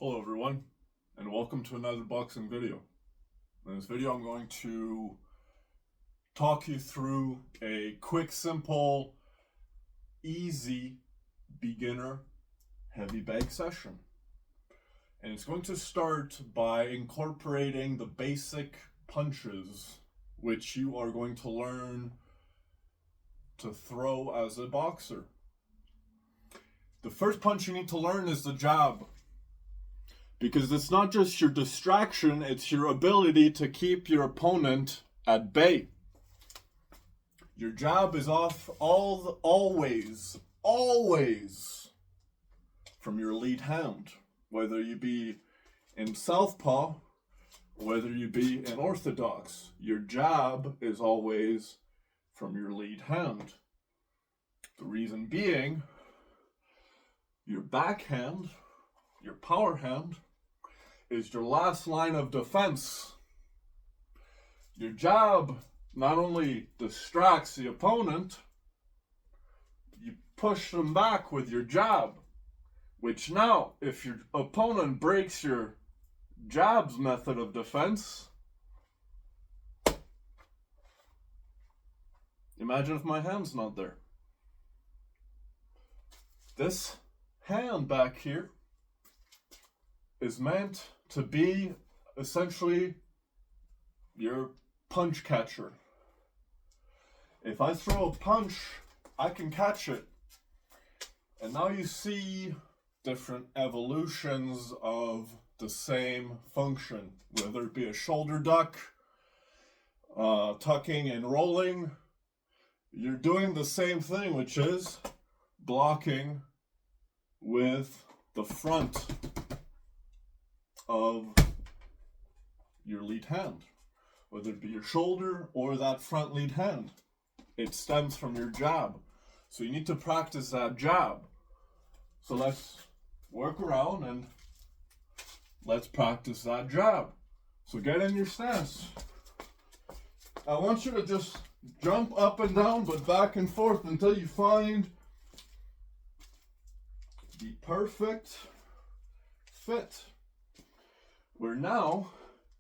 Hello everyone, and welcome to another boxing video. In this video I'm going to talk you through a quick, simple, easy, beginner heavy bag session. And it's going to start by incorporating the basic punches which you are going to learn to throw as a boxer. The first punch you need to learn is the jab. Because it's not just your distraction, it's your ability to keep your opponent at bay. Your jab is off always from your lead hand. Whether you be in southpaw, whether you be in orthodox, your jab is always from your lead hand. The reason being, your backhand, your power hand, is your last line of defense. Your jab not only distracts the opponent, you push them back with your jab, which now, if your opponent breaks your jab's method of defense, imagine if my hand's not there. This hand back here is meant to be essentially your punch catcher. If I throw a punch, I can catch it. And now you see different evolutions of the same function, whether it be a shoulder duck, tucking and rolling. You're doing the same thing, which is blocking with the front of your lead hand, whether it be your shoulder or that front lead hand. It stems from your jab. So you need to practice that jab. So let's work around and let's practice that jab. So get in your stance. I want you to just jump up and down, but back and forth until you find the perfect fit, where now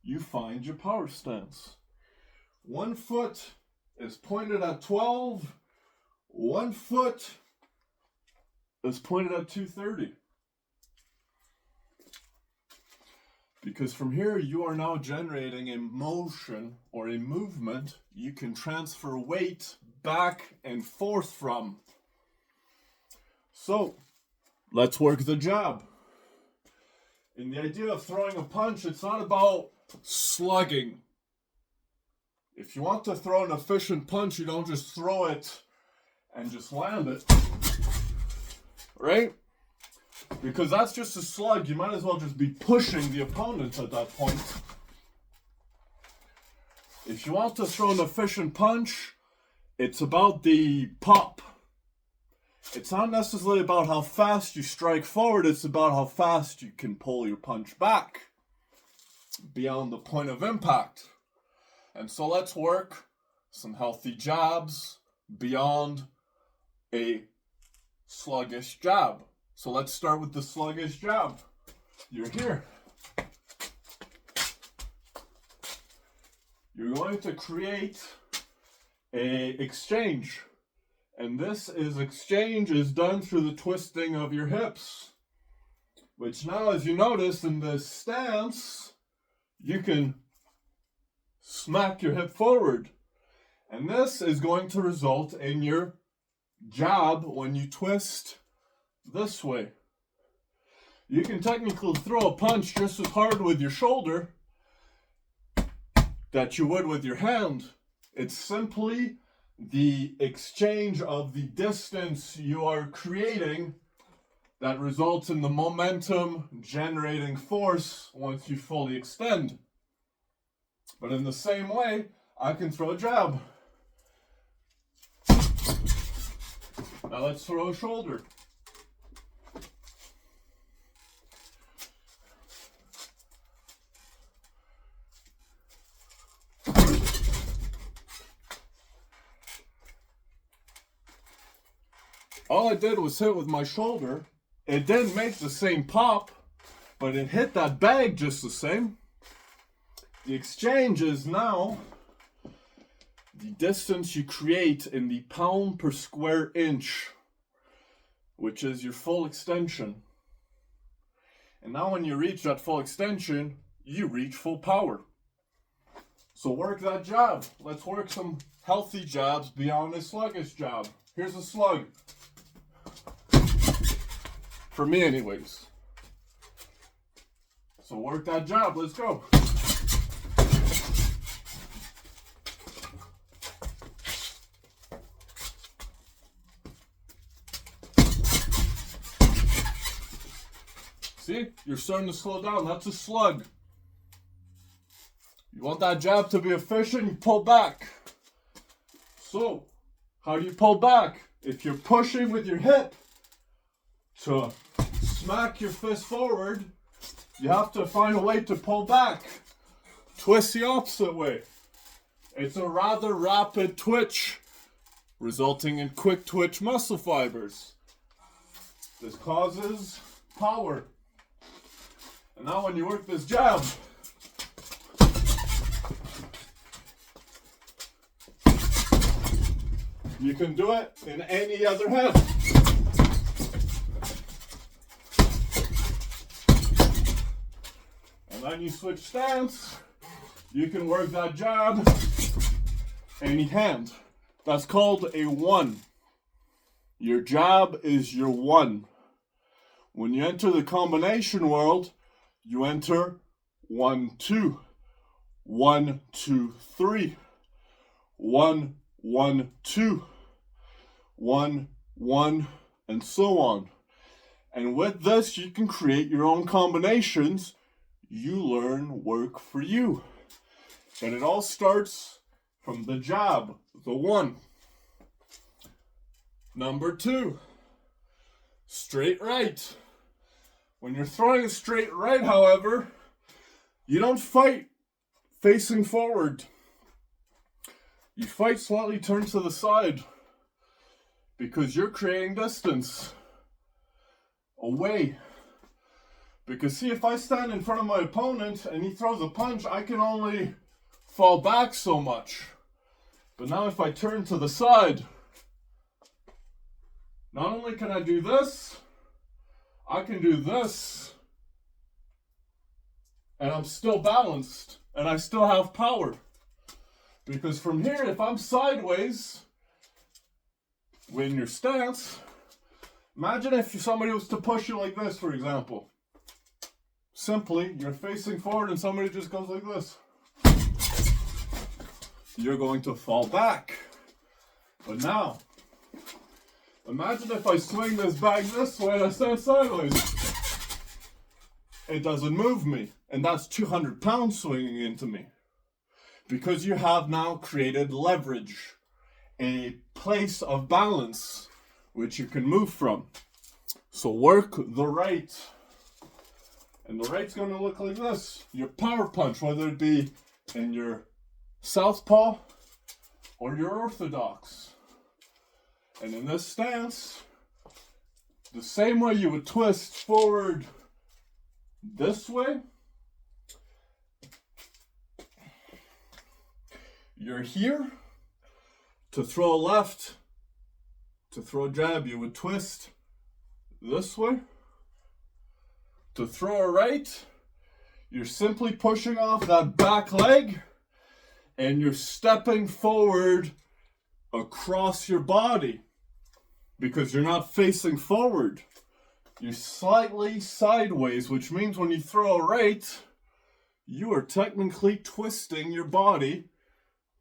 you find your power stance. One foot is pointed at 12, one foot is pointed at 230. Because from here you are now generating a motion or a movement you can transfer weight back and forth from. So let's work the jab. In the idea of throwing a punch, it's not about slugging. If you want to throw an efficient punch, you don't just throw it and just land it. Right? Because that's just a slug. You might as well just be pushing the opponent at that point. If you want to throw an efficient punch, it's about the pop. It's not necessarily about how fast you strike forward, it's about how fast you can pull your punch back beyond the point of impact. And so let's work some healthy jabs beyond a sluggish jab. So let's start with the sluggish jab. You're here. You're going to create an exchange. And this exchange is done through the twisting of your hips, which now, as you notice in this stance, you can smack your hip forward. And this is going to result in your jab when you twist this way. You can technically throw a punch just as hard with your shoulder that you would with your hand. It's simply the exchange of the distance you are creating that results in the momentum generating force once you fully extend. But in the same way, I can throw a jab. Now let's throw a shoulder. All I did was hit with my shoulder. It didn't make the same pop but it hit that bag just the same. The exchange is now the distance you create in the pound per square inch, which is your full extension. And now when you reach that full extension, you reach full power. So work that jab. Let's work some healthy jabs beyond a sluggish jab. Here's a slug. For me anyways. So work that jab, let's go. See, you're starting to slow down. That's a slug. You want that jab to be efficient, you pull back. So, how do you pull back? If you're pushing with your hip to smack your fist forward, you have to find a way to pull back. Twist the opposite way. It's a rather rapid twitch, resulting in quick twitch muscle fibers. This causes power. And now when you work this jab, you can do it in any other hand. And then you switch stance, you can work that jab any hand. That's called a one. Your jab is your one. When you enter the combination world, you enter 1, 2, 1, 2, 3, 1, 1, 2, 1, 1, and so on. And with this, you can create your own combinations. You learn work for you. But it all starts from the jab, the one. Number 2, straight right. When you're throwing a straight right, however, you don't fight facing forward. You fight slightly turned to the side because you're creating distance away. Because see, if I stand in front of my opponent and he throws a punch, I can only fall back so much. But now if I turn to the side, not only can I do this, I can do this, and I'm still balanced, and I still have power. Because from here, if I'm sideways, in your stance, imagine if somebody was to push you like this, for example. Simply, you're facing forward and somebody just goes like this. You're going to fall back. But now, imagine if I swing this bag this way and I stand sideways. It doesn't move me. And that's 200 pounds swinging into me. Because you have now created leverage. A place of balance which you can move from. So work the right. And the right's going to look like this. Your power punch, whether it be in your southpaw or your orthodox. And in this stance, the same way you would twist forward this way, you're here. To throw a left, to throw a jab, you would twist this way. To throw a right, you're simply pushing off that back leg and you're stepping forward across your body. Because you're not facing forward. You're slightly sideways, which means when you throw a right, you are technically twisting your body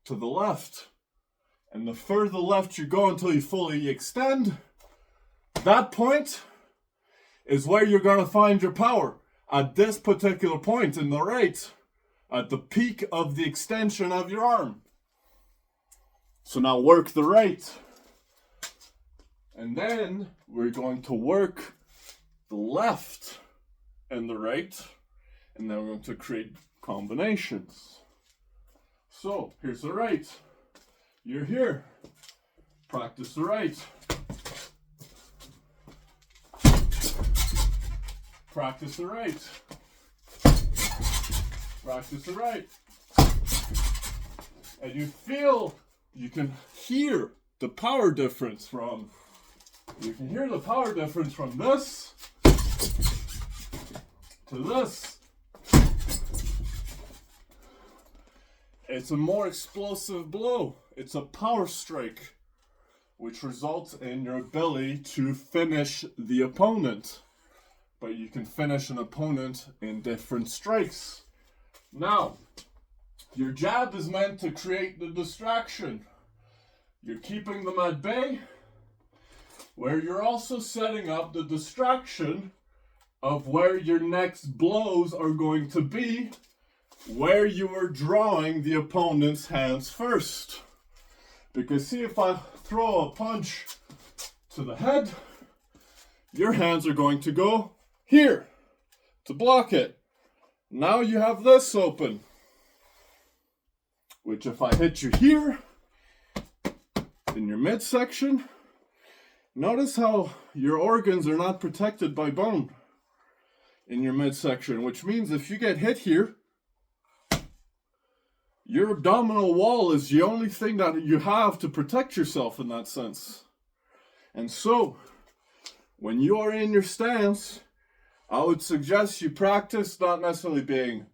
to the left. And the further left you go until you fully extend, that point is where you're going to find your power. At this particular point in the right, at the peak of the extension of your arm. So now work the right. And then we're going to work the left and the right. And then we're going to create combinations. So here's the right. You're here. Practice the right. practice it right. Practice it right. And you can hear the power difference from this to this. It's a more explosive blow. It's a power strike, which results in your ability to finish the opponent. But you can finish an opponent in different strikes. Now, your jab is meant to create the distraction. You're keeping them at bay, where you're also setting up the distraction of where your next blows are going to be, where you are drawing the opponent's hands first. Because see, if I throw a punch to the head, your hands are going to go here to block it. Now you have this open, which if I hit you here in your midsection, notice how your organs are not protected by bone in your midsection, which means if you get hit here, your abdominal wall is the only thing that you have to protect yourself in that sense. And so, when you are in your stance, I would suggest you practice not necessarily being